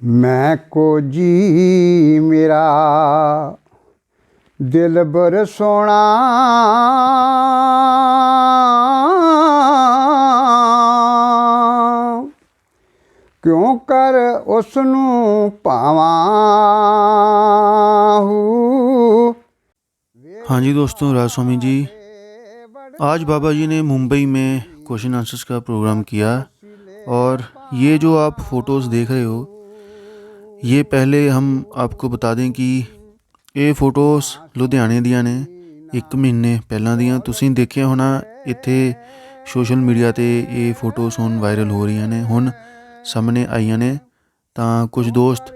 मैं को जी मेरा दिल बर सोना क्यों कर उसनू पावां हूँ। हाँ जी दोस्तों, राज स्वामी जी। आज बाबा जी ने मुंबई में क्वेश्चन आंसर्स का प्रोग्राम किया और ये जो आप फ़ोटोज़ देख रहे हो, ये पहले हम आपको बता दें कि ये फ़ोटोज़ लुधियाने दियां ने 1 ਮਹੀਨੇ ਪਹਿਲਾਂ ਦੀਆਂ। ਤੁਸੀਂ ਦੇਖਿਆ ਹੋਣਾ ਇੱਥੇ ਸੋਸ਼ਲ ਮੀਡੀਆ ਤੇ ਇਹ ਫੋਟੋਜ਼ ਹੁਣ ਵਾਇਰਲ ਹੋ ਰਹੀਆਂ ਨੇ, ਹੁਣ ਸਾਹਮਣੇ ਆਈਆਂ ਨੇ। ਤਾਂ ਕੁਝ ਦੋਸਤ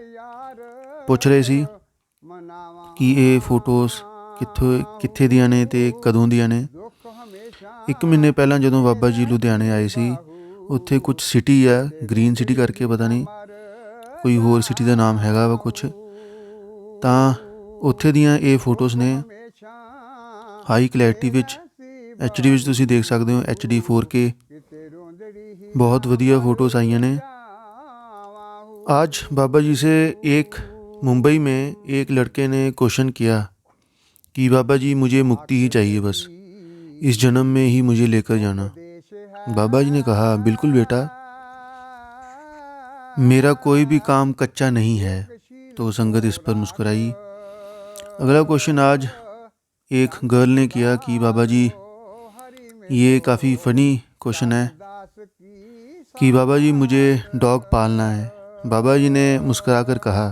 ਪੁੱਛ ਰਹੇ ਸੀ ਕਿ ਇਹ ਫੋਟੋਜ਼ ਕਿੱਥੇ ਦੀਆਂ ਨੇ ਤੇ ਕਦੋਂ ਦੀਆਂ ਨੇ। 1 ਮਹੀਨੇ ਪਹਿਲਾਂ ਜਦੋਂ ਬਾਬਾ ਜੀ ਲੁਧਿਆਣੇ ਆਏ ਸੀ, ਉੱਥੇ ਕੁਝ ਸਿਟੀ ਆ, ਗ੍ਰੀਨ ਸਿਟੀ ਕਰਕੇ, ਪਤਾ ਨਹੀਂ ਕੋਈ ਹੋਰ ਸਿਟੀ ਦਾ ਨਾਮ ਹੈਗਾ ਵਾ ਕੁਛ, ਤਾਂ ਉੱਥੇ ਦੀਆਂ ਇਹ ਫੋਟੋਜ਼ ਨੇ। ਹਾਈ ਕੁਆਲਿਟੀ ਵਿੱਚ HD ਵਿੱਚ ਤੁਸੀਂ ਦੇਖ ਸਕਦੇ ਹੋ, HD 4K बहुत वधिया फ़ोटोज़ आई ने। आज बाबा जी से मुंबई में एक लड़के ने क्वेश्चन किया कि बाबा जी मुझे मुक्ति ही चाहिए, बस इस जन्म में ही मुझे लेकर जाना। बाबा जी ने कहा बिल्कुल बेटा, मेरा कोई भी काम कच्चा नहीं है। तो संगत इस पर मुस्कुराई। अगला क्वेश्चन आज एक गर्ल ने किया कि बाबा जी, ये काफ़ी फ़नी क्वेश्चन है कि बाबा जी मुझे डॉग पालना है। बाबा जी ने मुस्कुरा कर कहा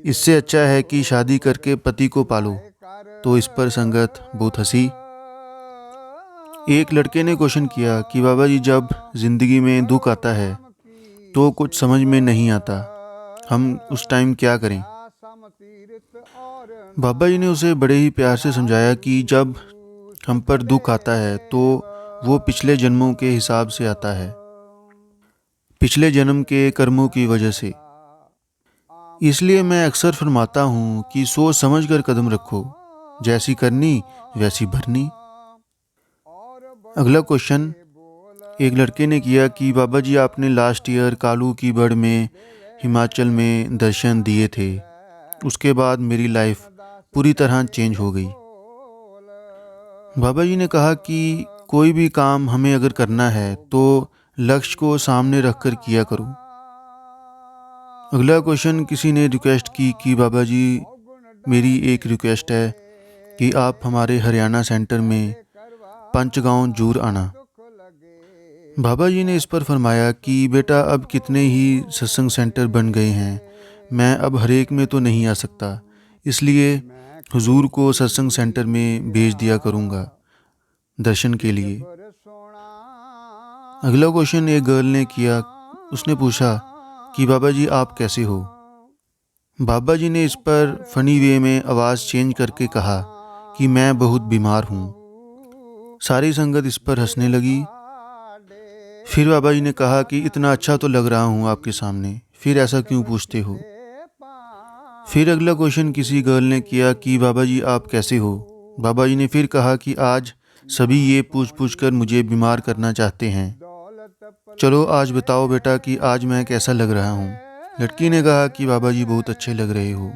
इससे अच्छा है कि शादी करके पति को पालो। तो इस पर संगत बहुत हंसी। एक लड़के ने क्वेश्चन किया कि बाबा जी जब ज़िंदगी में दुख आता है तो कुछ समझ में नहीं आता, हम उस टाइम क्या करें। बाबा जी ने उसे बड़े ही प्यार से समझाया कि जब हम पर दुख आता है तो वो पिछले जन्मों के हिसाब से आता है, पिछले जन्म के कर्मों की वजह से। इसलिए मैं अक्सर फरमाता हूँ कि सोच समझ कर कदम रखो, जैसी करनी वैसी भरनी। अगला क्वेश्चन एक लड़के ने किया कि बाबा जी आपने लास्ट ईयर कालू की बड़ में हिमाचल में दर्शन दिए थे, उसके बाद मेरी लाइफ पूरी तरह चेंज हो गई। बाबा जी ने कहा कि कोई भी काम हमें अगर करना है तो लक्ष्य को सामने रखकर किया करो। अगला क्वेश्चन किसी ने रिक्वेस्ट की कि बाबा जी मेरी एक रिक्वेस्ट है कि आप हमारे हरियाणा सेंटर में पंचगांव जरूर आना। बाबा जी ने इस पर फरमाया कि बेटा अब कितने ही सत्संग सेंटर बन गए हैं, मैं अब हर एक में तो नहीं आ सकता, इसलिए हुजूर को सत्संग सेंटर में भेज दिया करूँगा दर्शन के लिए। अगला क्वेश्चन एक गर्ल ने किया। उसने पूछा कि बाबा जी आप कैसे हो। बाबा जी ने इस पर फ़नी वे में आवाज़ चेंज करके कहा कि मैं बहुत बीमार हूँ। सारी संगत इस पर हंसने लगी। फिर बाबा जी ने कहा कि इतना अच्छा तो लग रहा हूँ आपके सामने, फिर ऐसा क्यों पूछते हो। फिर अगला क्वेश्चन किसी गर्ल ने किया कि बाबा जी आप कैसे हो। बाबा जी ने फिर कहा कि आज सभी ये पूछ कर मुझे बीमार करना चाहते हैं, चलो आज बताओ बेटा कि आज मैं कैसा लग रहा हूँ। लड़की ने कहा कि बाबा जी बहुत अच्छे लग रहे हो।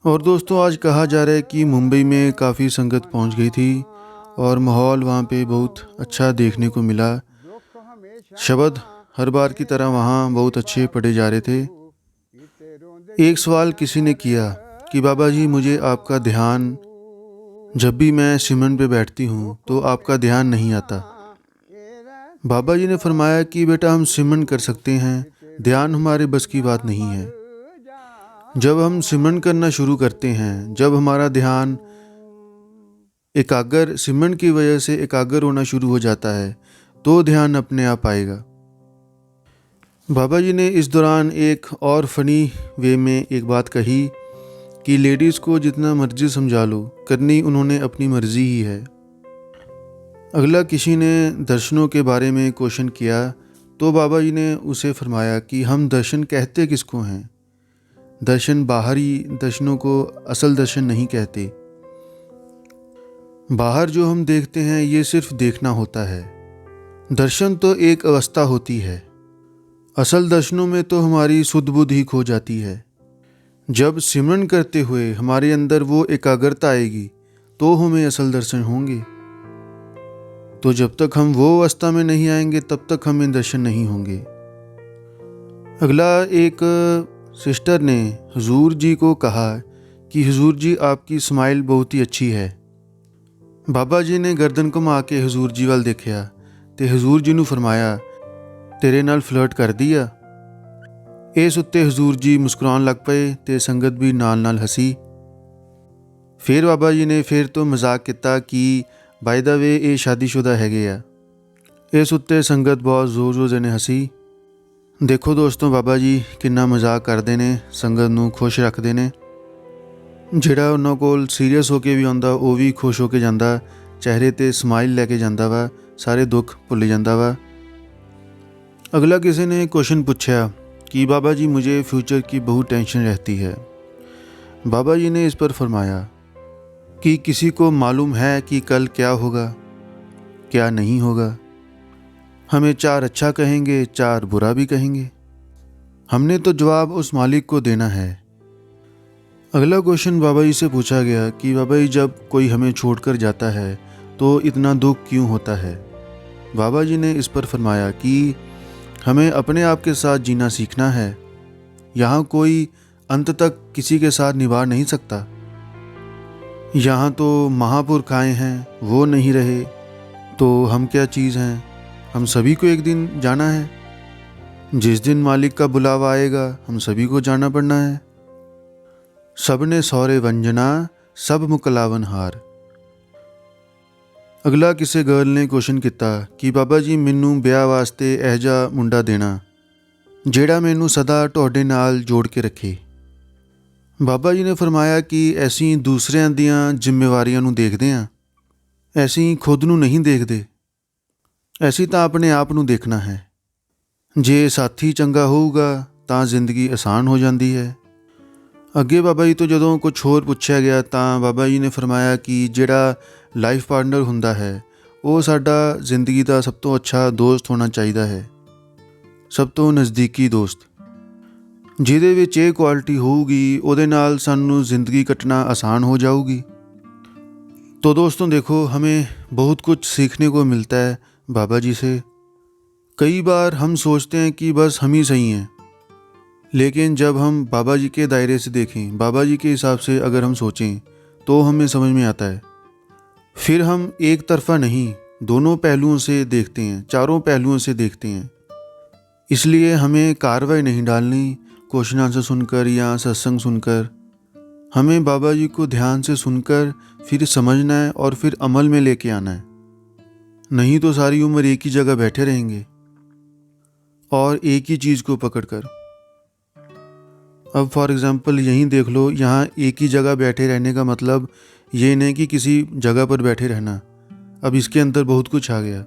और दोस्तों आज कहा जा रहा है कि मुंबई में काफ़ी संगत पहुँच गई थी और माहौल वहाँ पे बहुत अच्छा देखने को मिला। शब्द हर बार की तरह वहाँ बहुत अच्छे पढ़े जा रहे थे। एक सवाल किसी ने किया कि बाबा जी मुझे आपका ध्यान, जब भी मैं सिमरन पे बैठती हूँ तो आपका ध्यान नहीं आता। बाबा जी ने फरमाया कि बेटा हम सिमरन कर सकते हैं, ध्यान हमारे बस की बात नहीं है। जब हम सिमरन करना शुरू करते हैं, जब हमारा ध्यान एकाग्र, सिमरन की वजह से एकाग्र होना शुरू हो जाता है, तो ध्यान अपने आप आएगा। बाबा जी ने इस दौरान एक और फ़नी वे में एक बात कही कि लेडीज़ को जितना मर्जी समझा लो, करनी उन्होंने अपनी मर्ज़ी ही है। अगला किसी ने दर्शनों के बारे में क्वेश्चन किया तो बाबा जी ने उसे फरमाया कि हम दर्शन कहते किसको हैं। दर्शन बाहरी दर्शनों को असल दर्शन नहीं कहते। बाहर जो हम देखते हैं ये सिर्फ देखना होता है। दर्शन तो एक अवस्था होती है, असल दर्शनों में तो हमारी सुध बुध ही खो जाती है। जब सिमरन करते हुए हमारे अंदर वो एकाग्रता आएगी तो हमें असल दर्शन होंगे। तो जब तक हम वो अवस्था में नहीं आएंगे तब तक हमें दर्शन नहीं होंगे। अगला, एक सिस्टर ने हुजूर जी को कहा कि हुजूर जी आपकी स्माइल बहुत ही अच्छी है। बाबा जी ने गर्दन घुमा के हुजूर जी वाल देखा तो हुजूर जी ਨੂੰ फरमाया, तेरे नाल फ्लर्ट कर दिया। इस उत्ते हुजूर जी मुस्कुराउण लग पए ते संगत भी नाल नाल हसी। फिर बाबा जी ने फिर तो मजाक किया कि बाय द वे ये शादीशुदा हैगे आ। इस उत्ते संगत बहुत जोर जोर ने हसी। देखो दोस्तों, बाबा जी किन्ना मजाक करते ने, संगत नूं खुश रखते ने। ਜਿਹੜਾ ਉਹਨਾਂ ਕੋਲ ਸੀਰੀਅਸ ਹੋ ਕੇ ਵੀ ਆਉਂਦਾ ਉਹ ਵੀ ਖੁਸ਼ ਹੋ ਕੇ ਜਾਂਦਾ, ਚਿਹਰੇ ਤੇ ਸਮਾਈਲ ਲੈ ਕੇ ਜਾਂਦਾ ਵਾ, ਸਾਰੇ ਦੁੱਖ ਭੁੱਲ ਜਾਂਦਾ ਵਾ। अगला किसी ने क्वेश्चन पूछा कि बाबा जी मुझे फ्यूचर की बहुत टेंशन रहती है। बाबा जी ने इस पर फरमाया कि किसी को मालूम है कि कल क्या होगा, क्या नहीं होगा। हमें 4 अच्छा कहेंगे, 4 बुरा भी कहेंगे। हमने तो जवाब उस मालिक को देना है। अगला क्वेश्चन बाबा जी से पूछा गया कि बाबा जी जब कोई हमें छोड़कर जाता है तो इतना दुख क्यों होता है। बाबा जी ने इस पर फरमाया कि हमें अपने आप के साथ जीना सीखना है। यहाँ कोई अंत तक किसी के साथ निभा नहीं सकता। यहाँ तो महापुरुष आए हैं, वो नहीं रहे तो हम क्या चीज़ हैं। हम सभी को एक दिन जाना है। जिस दिन मालिक का बुलावा आएगा हम सभी को जाना पड़ना है। सबने सौरे वंजना, सब मुकलावन हार। अगला किसी गर्ल ने क्वेश्चन किया कि बाबा जी मैनू ब्याह वास्ते यह जिहा मुंडा देना ਜਿਹੜਾ ਮੈਨੂੰ सदा ਤੁਹਾਡੇ ਨਾਲ जोड़ के रखे। बाबा जी ने फरमाया कि ਅਸੀਂ दूसरिਆਂ ਦੀਆਂ ਜ਼ਿੰਮੇਵਾਰੀਆਂ ਨੂੰ ਦੇਖਦੇ ਹਾਂ, ਅਸੀਂ खुद ਨੂੰ नहीं देखते। ਅਸੀਂ ਤਾਂ ਆਪਣੇ ਆਪ ਨੂੰ ਦੇਖਣਾ ਹੈ। ਜੇ ਸਾਥੀ ਚੰਗਾ ਹੋਊਗਾ ਤਾਂ ਜ਼ਿੰਦਗੀ ਆਸਾਨ ਹੋ ਜਾਂਦੀ ਹੈ। ਅੱਗੇ ਬਾਬਾ ਜੀ ਤੋਂ ਜਦੋਂ ਕੁਝ ਹੋਰ ਪੁੱਛਿਆ ਗਿਆ ਤਾਂ ਬਾਬਾ ਜੀ ਨੇ ਫਰਮਾਇਆ ਕਿ ਜਿਹੜਾ ਲਾਈਫ ਪਾਰਟਨਰ ਹੁੰਦਾ ਹੈ ਉਹ ਸਾਡਾ ਜ਼ਿੰਦਗੀ ਦਾ ਸਭ ਤੋਂ ਅੱਛਾ ਦੋਸਤ ਹੋਣਾ ਚਾਹੀਦਾ ਹੈ, ਸਭ ਤੋਂ ਨਜ਼ਦੀਕੀ ਦੋਸਤ। ਜਿਹਦੇ ਵਿੱਚ ਇਹ ਕੁਆਲਿਟੀ ਹੋਊਗੀ ਉਹਦੇ ਨਾਲ ਸਾਨੂੰ ਜ਼ਿੰਦਗੀ ਕੱਟਣਾ आसान हो जाऊगी। तो दोस्तों देखो, हमें बहुत कुछ सीखने को मिलता है बाबा जी से। कई बार हम सोचते हैं कि बस हम ही सही हैं, लेकिन जब हम बाबा जी के दायरे से देखें, बाबा जी के हिसाब से अगर हम सोचें तो हमें समझ में आता है। फिर हम एक तरफा नहीं, दोनों पहलुओं से देखते हैं, चारों पहलुओं से देखते हैं। इसलिए हमें कार्रवाई नहीं डालनी क्वेश्चन आंसर सुनकर या सत्संग सुनकर। हमें बाबा जी को ध्यान से सुनकर फिर समझना है और फिर अमल में लेके आना है। नहीं तो सारी उम्र एक ही जगह बैठे रहेंगे और एक ही चीज़ को पकड़कर। अब फॉर एग्ज़ाम्पल यहीं देख लो, यहाँ एक ही जगह बैठे रहने का मतलब ये नहीं कि किसी जगह पर बैठे रहना। अब इसके अंदर बहुत कुछ आ गया।